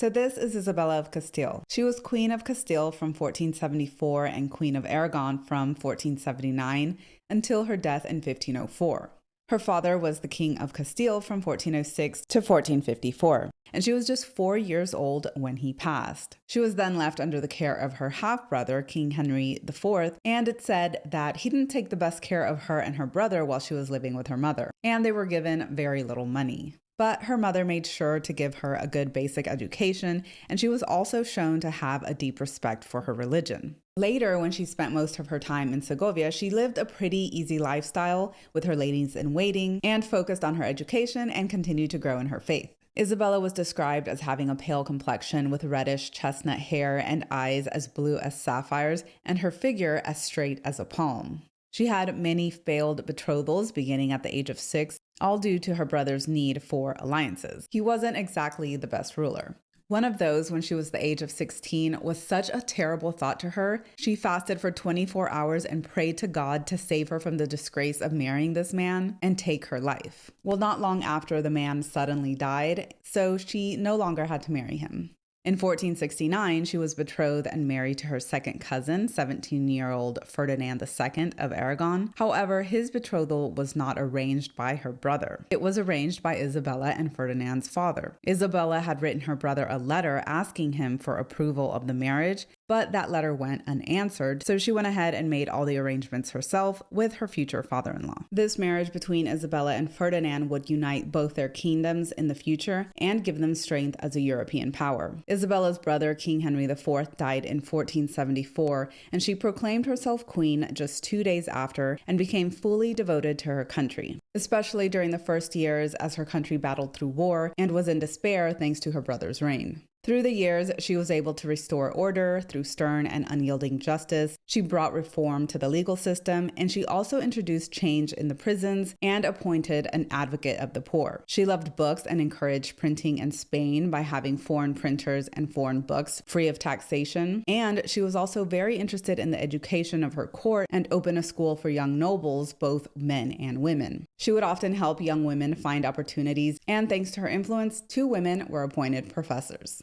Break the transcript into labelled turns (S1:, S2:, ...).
S1: So this is Isabella of Castile. She was Queen of Castile from 1474 and Queen of Aragon from 1479 until her death in 1504. Her father was the King of Castile from 1406 to 1454, and she was just 4 years old when he passed. She was then left under the care of her half-brother, King Henry IV, and it's said that he didn't take the best care of her and her brother while she was living with her mother, and they were given very little money. But her mother made sure to give her a good basic education, and she was also shown to have a deep respect for her religion. Later, when she spent most of her time in Segovia, she lived a pretty easy lifestyle with her ladies-in-waiting and focused on her education and continued to grow in her faith. Isabella was described as having a pale complexion with reddish chestnut hair and eyes as blue as sapphires, and her figure as straight as a palm. She had many failed betrothals beginning at the age of 6, all due to her brother's need for alliances. He wasn't exactly the best ruler. One of those, when she was the age of 16, was such a terrible thought to her. She fasted for 24 hours and prayed to God to save her from the disgrace of marrying this man and take her life. Well, not long after, the man suddenly died, so she no longer had to marry him. In 1469, she was betrothed and married to her second cousin, 17-year-old Ferdinand II of Aragon. However, his betrothal was not arranged by her brother. It was arranged by Isabella and Ferdinand's father. Isabella had written her brother a letter asking him for approval of the marriage, but that letter went unanswered, so she went ahead and made all the arrangements herself with her future father-in-law. This marriage between Isabella and Ferdinand would unite both their kingdoms in the future and give them strength as a European power. Isabella's brother, King Henry IV, died in 1474, and she proclaimed herself queen just 2 days after and became fully devoted to her country, especially during the first years as her country battled through war and was in despair thanks to her brother's reign. Through the years, she was able to restore order through stern and unyielding justice. She brought reform to the legal system, and she also introduced change in the prisons and appointed an advocate of the poor. She loved books and encouraged printing in Spain by having foreign printers and foreign books free of taxation. And she was also very interested in the education of her court and opened a school for young nobles, both men and women. She would often help young women find opportunities, and thanks to her influence, 2 women were appointed professors.